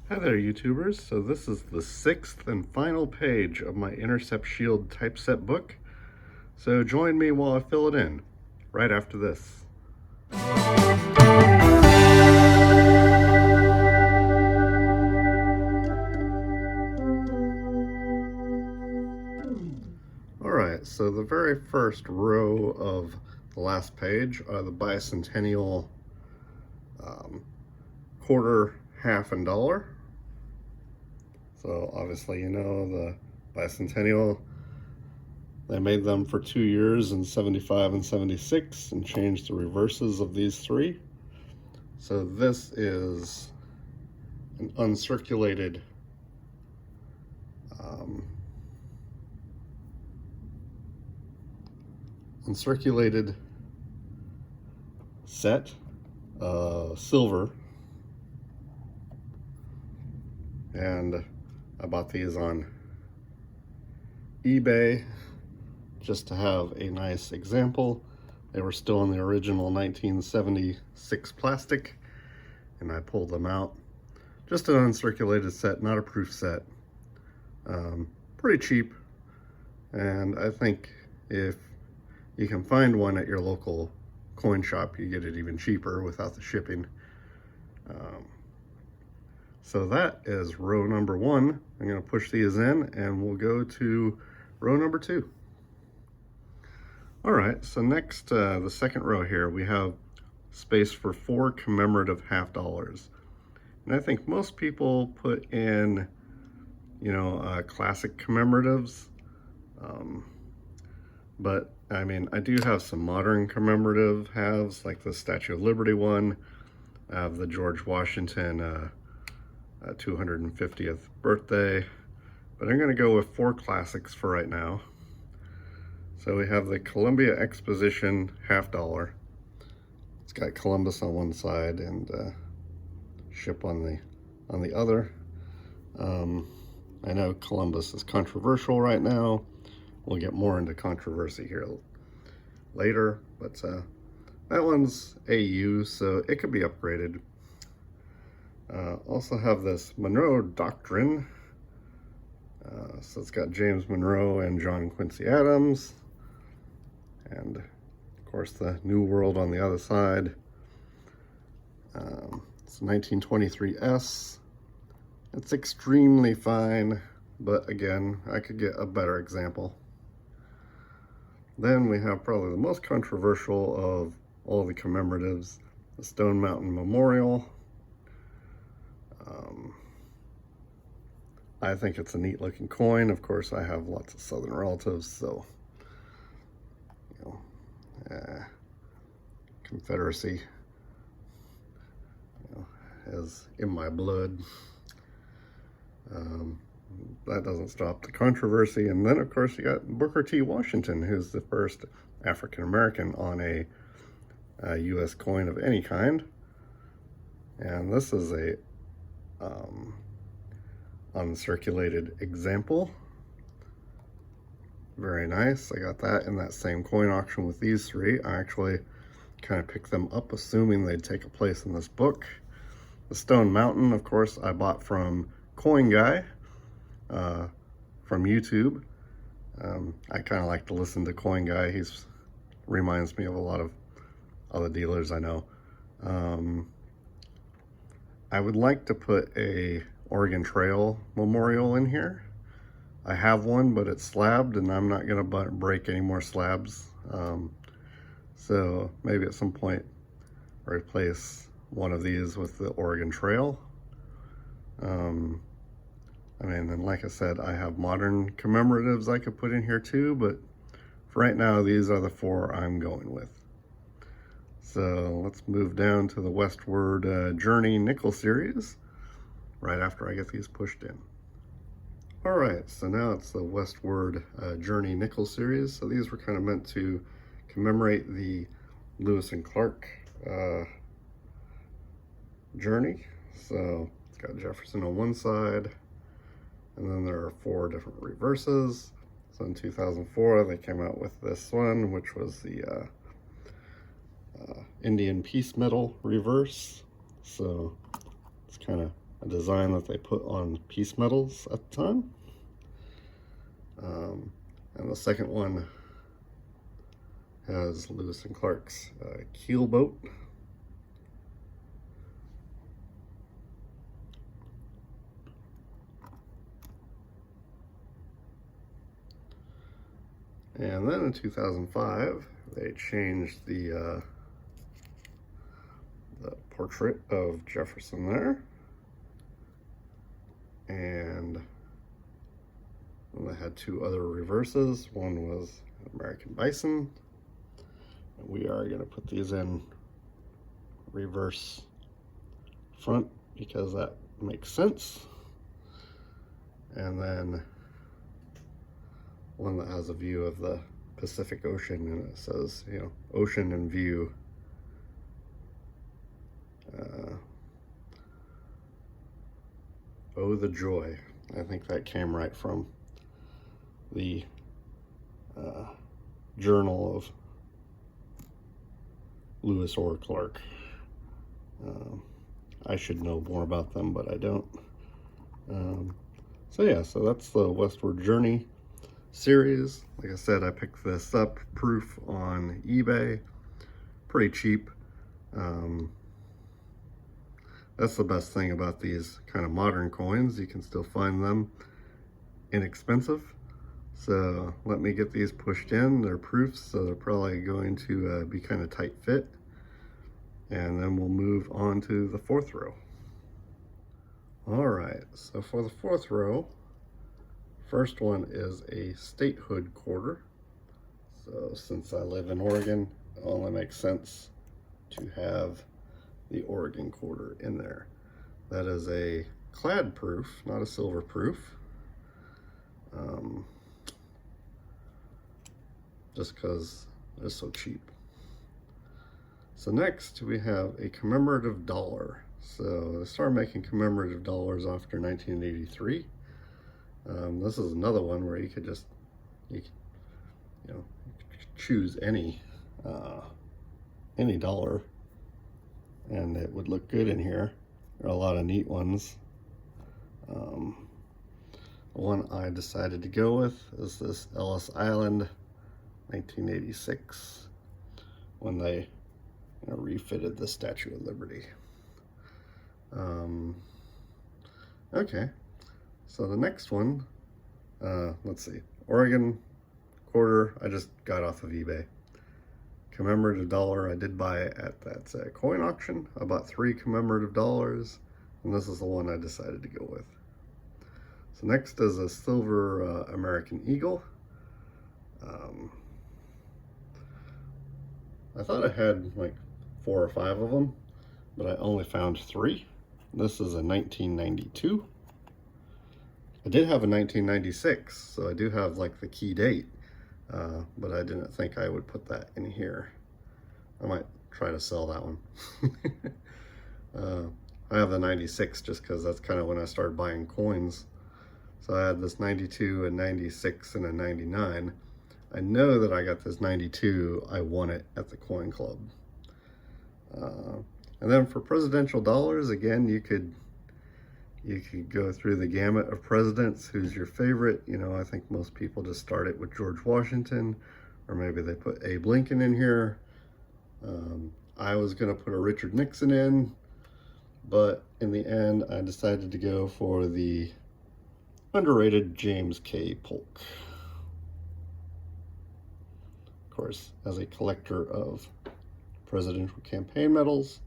Hi there, YouTubers. So this is the 6th and final page of my Intercept Shield typeset book. So join me while I fill it in, right after this. Alright, so the very first row of the last page are the bicentennial quarter, half, and dollar. So obviously you know the bicentennial, they made them for 2 years in 75 and 76 and changed the reverses of these three. So this is an uncirculated set, silver, and I bought these on eBay just to have a nice example. They were still in the original 1976 plastic, and I pulled them out. Just an uncirculated set, not a proof set. Pretty cheap, and I think if you can find one at your local coin shop, you get it even cheaper without the shipping. So that is row number 1. I'm going to push these in and we'll go to row number 2. All right, so next, the second row here, we have space for 4 commemorative half dollars. And I think most people put in, classic commemoratives. But I mean, I do have some modern commemorative halves, like the Statue of Liberty one. I have the George Washington 250th birthday. But I'm going to go with 4 classics for right now. So we have the Columbia Exposition half dollar. It's got Columbus on one side and ship on the other. I know Columbus is controversial right now. We'll get more into controversy here later, but that one's AU, so it could be upgraded. Also have this Monroe Doctrine. So it's got James Monroe and John Quincy Adams. And of course the New World on the other side. It's 1923S. It's extremely fine, but again, I could get a better example. Then we have probably the most controversial of all the commemoratives, the Stone Mountain Memorial. I think it's a neat looking coin. Of course, I have lots of Southern relatives, so Confederacy is in my blood. That doesn't stop the controversy. And then, of course, you got Booker T. Washington, who's the first African-American on a U.S. coin of any kind. And this is a uncirculated example. Very nice. I got that in that same coin auction with these three. I actually kind of picked them up assuming they'd take a place in this book. The Stone Mountain, of course, I bought from Coin Guy from YouTube. I kind of like to listen to Coin Guy. He reminds me of a lot of other dealers I know. I would like to put a Oregon Trail memorial in here. I have one, but it's slabbed, and I'm not going to break any more slabs. So maybe at some point replace one of these with the Oregon Trail. I mean, and like I said, I have modern commemoratives I could put in here too, but for right now, these are the 4 I'm going with. So let's move down to the Westward Journey Nickel series right after I get these pushed in. All right, so now it's the Westward Journey Nickel series. So these were kind of meant to commemorate the Lewis and Clark journey. So it's got Jefferson on one side, and then there are 4 different reverses. So in 2004, they came out with this one, which was the Indian Peace Medal reverse. So it's kind of a design that they put on piece medals at the time. And the second one has Lewis and Clark's keel boat. And then in 2005, they changed the portrait of Jefferson there. And then they had two other reverses. One was American bison. And we are going to put these in reverse front because that makes sense. And then one that has a view of the Pacific Ocean, and it says, you know, ocean in view. Oh, the joy. I think that came right from the journal of Lewis or Clark. I should know more about them, but I don't. So yeah, so that's the Westward Journey series. Like I said, I picked this up proof on eBay, pretty cheap. That's the best thing about these kind of modern coins. You can still find them inexpensive. So let me get these pushed in. They're proofs, so they're probably going to be kind of tight fit. And then we'll move on to the fourth row. All right, so for the fourth row, first one is a statehood quarter. So since I live in Oregon, it only makes sense to have the Oregon quarter in there. That is a clad proof, not a silver proof. Just because they're so cheap. So next we have a commemorative dollar. So they started making commemorative dollars after 1983. This is another one where you could just, you know, choose any dollar, and it would look good in here. There are a lot of neat ones. The one I decided to go with is this Ellis Island 1986, when they refitted the Statue of Liberty. Okay, so the next one, let's see, Oregon quarter, I just got off of eBay. Commemorative dollar, I did buy it at that coin auction. I bought 3 commemorative dollars, and this is the one I decided to go with. So next is a silver American Eagle. I thought I had like 4 or 5 of them, but I only found 3. This is a 1992. I did have a 1996, so I do have like the key date, but I didn't think I would put that in here. I might try to sell that one. I have the 96 just because that's kind of when I started buying coins. So I had this 92, a 96, and a 99. I know that I got this 92. I won it at the coin club. And then for presidential dollars, again, you could go through the gamut of presidents. Who's your favorite? You know, I think most people just start it with George Washington, or maybe they put Abe Lincoln in here. I was going to put a Richard Nixon in, but in the end, I decided to go for the underrated James K. Polk. Of course, as a collector of presidential campaign medals,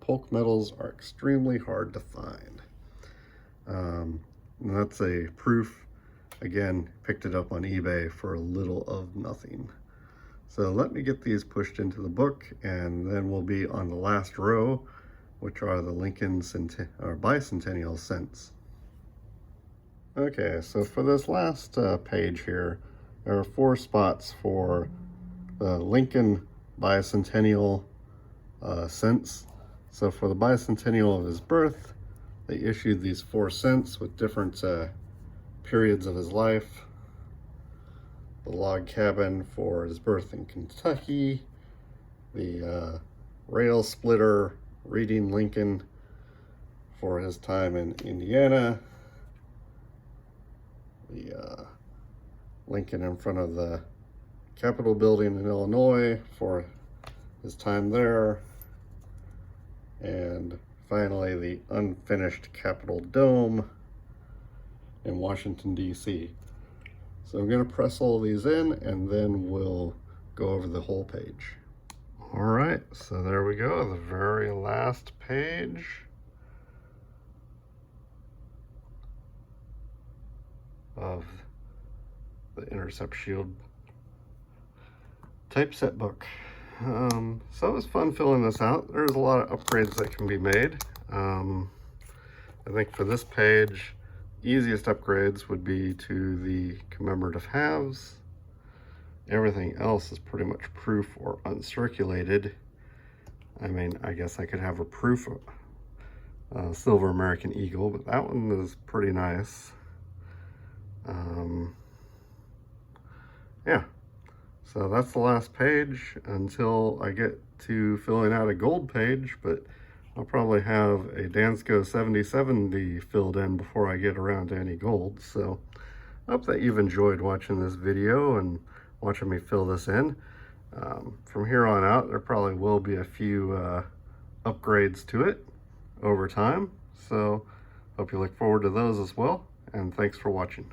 Polk medals are extremely hard to find. And that's a proof. Again, picked it up on eBay for a little of nothing. So let me get these pushed into the book, and then we'll be on the last row, which are the Lincoln bicentennial cents. Okay, so for this last page here, there are 4 spots for the Lincoln bicentennial cents. So for the bicentennial of his birth, they issued these 4 cents with different periods of his life. The log cabin for his birth in Kentucky, the rail splitter reading Lincoln for his time in Indiana. The Lincoln in front of the Capitol building in Illinois for his time there. And finally, the unfinished Capitol Dome in Washington, D.C. So I'm going to press all these in, and then we'll go over the whole page. All right, so there we go, the very last page of the Intercept Shield typeset book. So it was fun filling this out. There's a lot of upgrades that can be made. I think for this page, easiest upgrades would be to the commemorative halves. Everything else is pretty much proof or uncirculated. I mean, I guess I could have a proof silver American Eagle, but that one is pretty nice. Yeah, so that's the last page until I get to filling out a gold page, but I'll probably have a Dansko 7070 filled in before I get around to any gold. So I hope that you've enjoyed watching this video and watching me fill this in. From here on out, there probably will be a few upgrades to it over time. So hope you look forward to those as well. And thanks for watching.